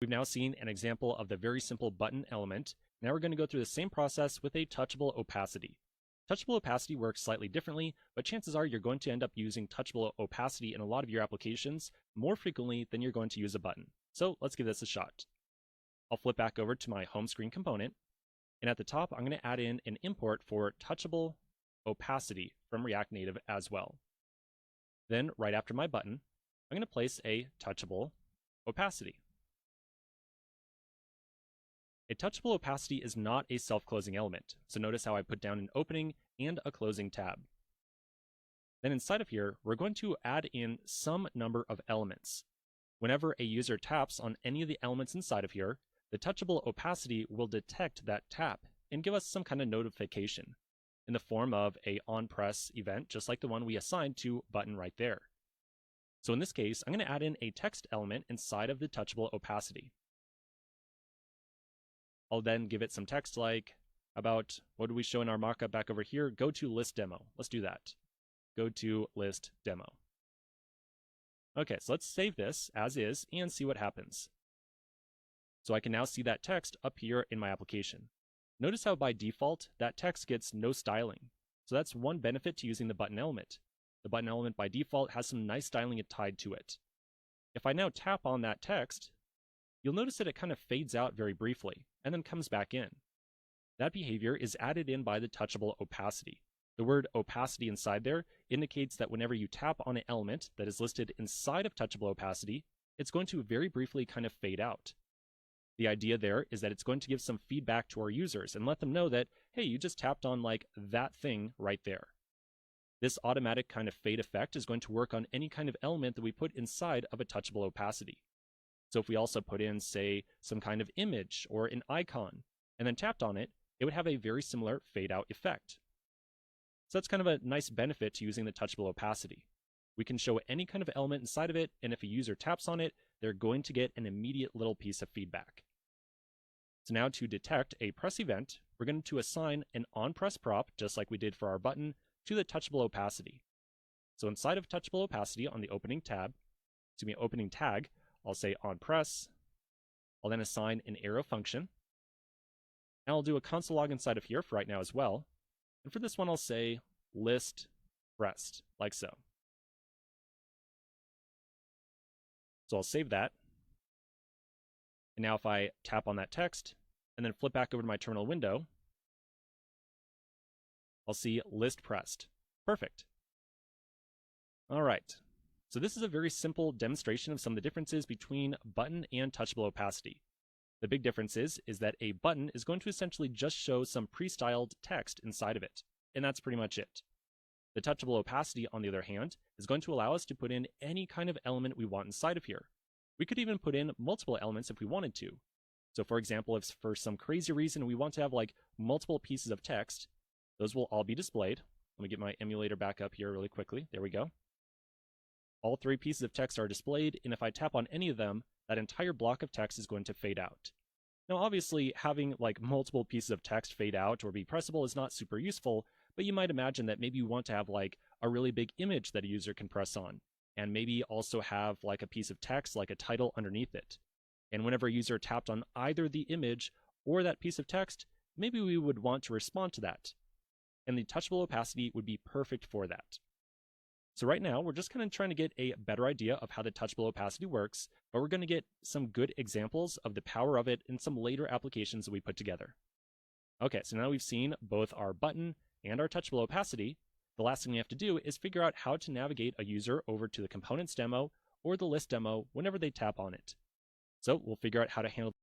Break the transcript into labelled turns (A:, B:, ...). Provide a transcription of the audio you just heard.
A: We've now seen an example of the very simple button element. Now we're going to go through the same process with a touchable opacity. Touchable opacity works slightly differently, but chances are you're going to end up using touchable opacity in a lot of your applications more frequently than you're going to use a button. So let's give this a shot. I'll flip back over to my home screen component, and at the top I'm going to add in an import for touchable opacity from React Native as well. Then right after my button, I'm going to place a touchable opacity. A touchable opacity is not a self-closing element, so notice how I put down an opening and a closing tab. Then inside of here, we're going to add in some number of elements. Whenever a user taps on any of the elements inside of here, the touchable opacity will detect that tap and give us some kind of notification in the form of a onPress event, just like the one we assigned to button right there. So in this case, I'm going to add in a text element inside of the touchable opacity. I'll then give it some text like about, what do we show in our mockup back over here? Go to list demo. Let's do that. Go to list demo. Okay, so let's save this as is and see what happens. So I can now see that text up here in my application. Notice how by default, that text gets no styling. So that's one benefit to using the button element. The button element by default has some nice styling tied to it. If I now tap on that text, you'll notice that it kind of fades out very briefly and then comes back in. That behavior is added in by the touchable opacity. The word opacity inside there indicates that whenever you tap on an element that is listed inside of touchable opacity, it's going to very briefly kind of fade out. The idea there is that it's going to give some feedback to our users and let them know that, hey, you just tapped on like that thing right there. This automatic kind of fade effect is going to work on any kind of element that we put inside of a touchable opacity. So if we also put in, say, some kind of image or an icon, and then tapped on it, it would have a very similar fade out effect. So that's kind of a nice benefit to using the touchable opacity. We can show any kind of element inside of it, and if a user taps on it, they're going to get an immediate little piece of feedback. So now to detect a press event, we're going to assign an onPress prop, just like we did for our button, to the touchable opacity. So inside of touchable opacity on the opening tag, I'll say onPress. I'll then assign an arrow function. And I'll do a console log inside of here for right now as well. And for this one, I'll say list pressed, like so. So I'll save that. And now if I tap on that text and then flip back over to my terminal window, I'll see list pressed. Perfect. All right. So this is a very simple demonstration of some of the differences between button and touchable opacity. The big difference is that a button is going to essentially just show some pre-styled text inside of it, and that's pretty much it. The touchable opacity, on the other hand, is going to allow us to put in any kind of element we want inside of here. We could even put in multiple elements if we wanted to. So for example, if for some crazy reason we want to have like multiple pieces of text, those will all be displayed. Let me get my emulator back up here really quickly. There we go. All three pieces of text are displayed, and if I tap on any of them, that entire block of text is going to fade out. Now obviously, having like multiple pieces of text fade out or be pressable is not super useful, but you might imagine that maybe you want to have like a really big image that a user can press on, and maybe also have like a piece of text like a title underneath it. And whenever a user tapped on either the image or that piece of text, maybe we would want to respond to that. And the touchable opacity would be perfect for that. So right now, we're just kind of trying to get a better idea of how the touchable opacity works, but we're going to get some good examples of the power of it in some later applications that we put together. Okay, so now we've seen both our button and our touchable opacity. The last thing we have to do is figure out how to navigate a user over to the components demo or the list demo whenever they tap on it. So we'll figure out how to handle